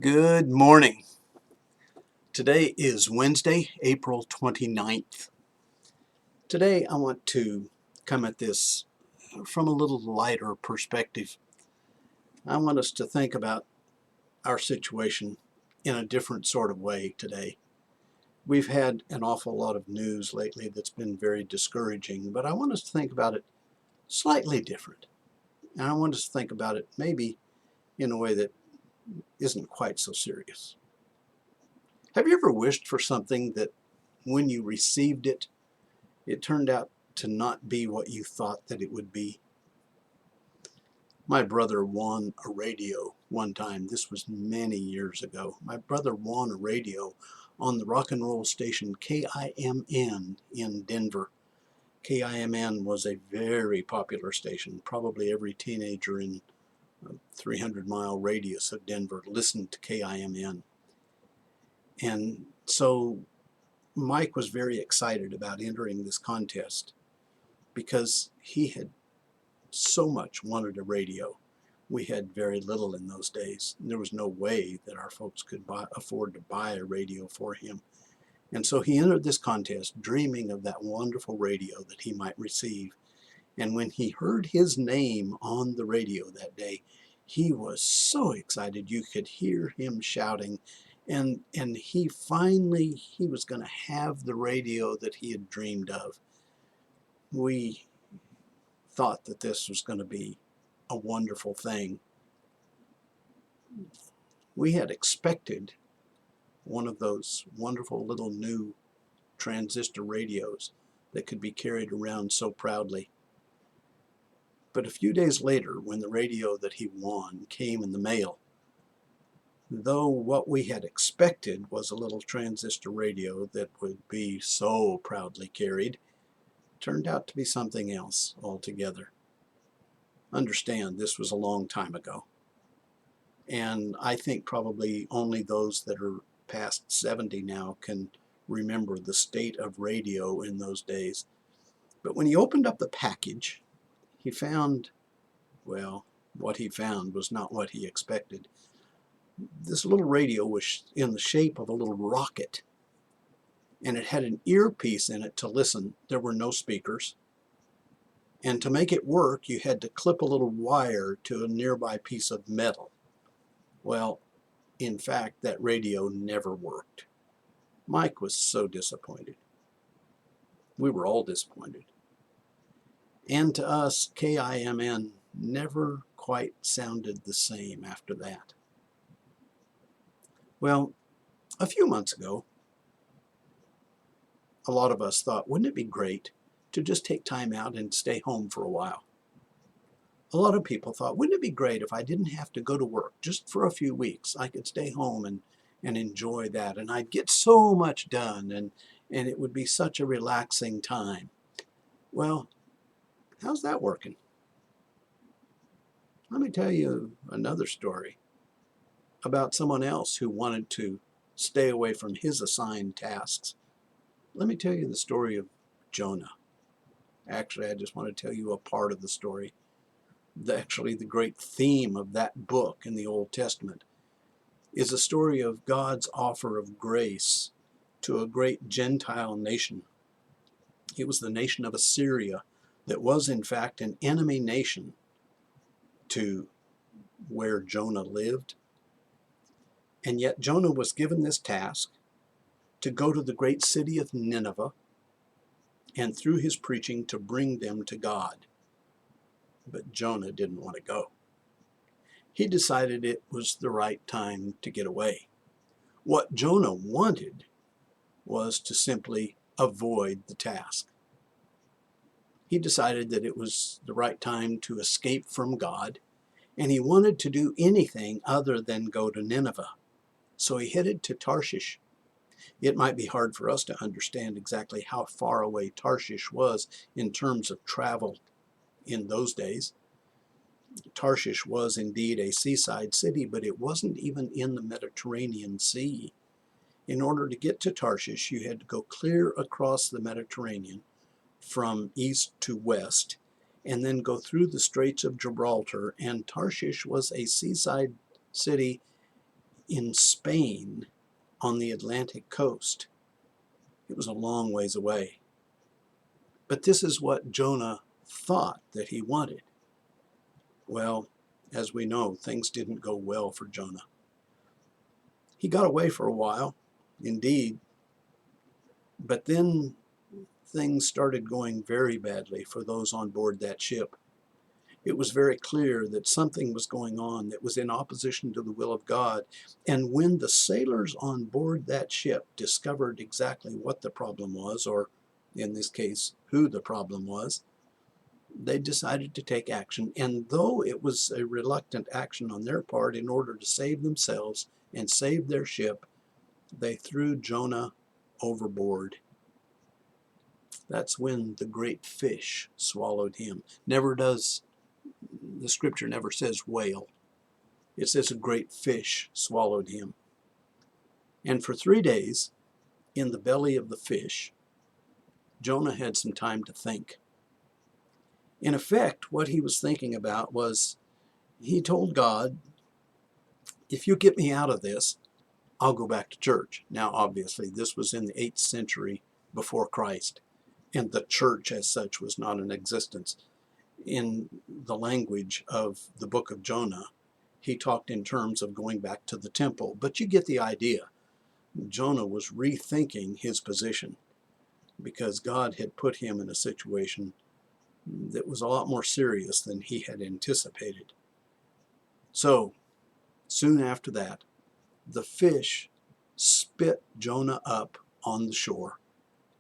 Good morning. Today is Wednesday, April 29th. Today I want to come at this from a little lighter perspective. I want us to think about our situation in a different sort of way today. We've had an awful lot of news lately that's been very discouraging, but I want us to think about it slightly different. And I want us to think about it maybe in a way that isn't quite so serious. Have you ever wished for something that when you received it, it turned out to not be what you thought that it would be? My brother won a radio one time. This was many years ago. My brother won a radio on the rock and roll station KIMN in Denver. KIMN was a very popular station. Probably every teenager in a 300-mile radius of Denver listened to KIMN. And so Mike was very excited about entering this contest because he had so much wanted a radio. We had very little in those days. There was no way that our folks could afford to buy a radio for him. And so he entered this contest dreaming of that wonderful radio that he might receive. And when he heard his name on the radio that day, he was so excited. You could hear him shouting. And he was going to have the radio that he had dreamed of. We thought that this was going to be a wonderful thing. We had expected one of those wonderful little new transistor radios that could be carried around so proudly. But a few days later, when the radio that he won came in the mail, though what we had expected was a little transistor radio that would be so proudly carried, turned out to be something else altogether. Understand, this was a long time ago. And I think probably only those that are past 70 now can remember the state of radio in those days. But when he opened up the package, he found, well, what he found was not what he expected. This little radio was in the shape of a little rocket, and it had an earpiece in it to listen. There were no speakers. And to make it work, you had to clip a little wire to a nearby piece of metal. Well, in fact, that radio never worked. Mike was so disappointed. We were all disappointed. And to us, KIMN never quite sounded the same after that. Well, a few months ago, a lot of us thought, wouldn't it be great to just take time out and stay home for a while? A lot of people thought, wouldn't it be great if I didn't have to go to work just for a few weeks? I could stay home and enjoy that, and I'd get so much done, and it would be such a relaxing time. Well, how's that working? Let me tell you another story about someone else who wanted to stay away from his assigned tasks. Let me tell you the story of Jonah. Actually, I just want to tell you a part of the story. Actually, the great theme of that book in the Old Testament is a story of God's offer of grace to a great Gentile nation. It was the nation of Assyria that was, in fact, an enemy nation to where Jonah lived. And yet Jonah was given this task to go to the great city of Nineveh and through his preaching to bring them to God. But Jonah didn't want to go. He decided it was the right time to get away. What Jonah wanted was to simply avoid the task. He decided that it was the right time to escape from God, and he wanted to do anything other than go to Nineveh. So he headed to Tarshish. It might be hard for us to understand exactly how far away Tarshish was in terms of travel in those days. Tarshish was indeed a seaside city, but it wasn't even in the Mediterranean Sea. In order to get to Tarshish, you had to go clear across the Mediterranean from east to west, and then go through the Straits of Gibraltar, and Tarshish was a seaside city in Spain on the Atlantic coast. It was a long ways away. But this is what Jonah thought that he wanted. Well, as we know, things didn't go well for Jonah. He got away for a while, indeed, but then things started going very badly for those on board that ship. It was very clear that something was going on that was in opposition to the will of God. And when the sailors on board that ship discovered exactly what the problem was, or in this case, who the problem was, they decided to take action. And though it was a reluctant action on their part in order to save themselves and save their ship, they threw Jonah overboard. That's when the great fish swallowed him. The scripture never says whale. It says a great fish swallowed him. And for 3 days, in the belly of the fish, Jonah had some time to think. In effect, what he was thinking about was, he told God, if you get me out of this, I'll go back to church. Now, obviously, this was in the 8th century before Christ, and the church as such was not in existence. In the language of the book of Jonah, he talked in terms of going back to the temple. But you get the idea. Jonah was rethinking his position because God had put him in a situation that was a lot more serious than he had anticipated. So, soon after that, the fish spit Jonah up on the shore,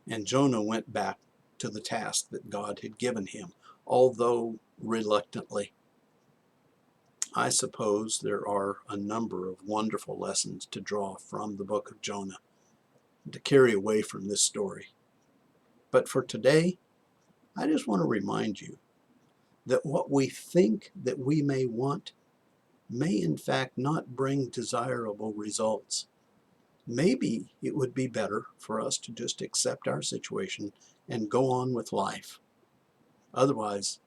and Jonah went back to the task that God had given him, although reluctantly. I suppose there are a number of wonderful lessons to draw from the book of Jonah, to carry away from this story. But for today, I just want to remind you that what we think that we may want may in fact not bring desirable results. Maybe it would be better for us to just accept our situation and go on with life. Otherwise,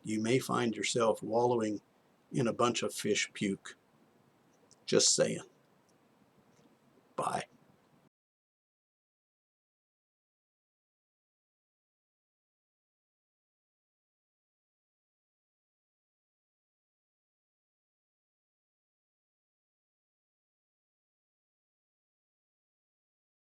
you may find yourself wallowing in a bunch of fish puke. Just saying. Bye.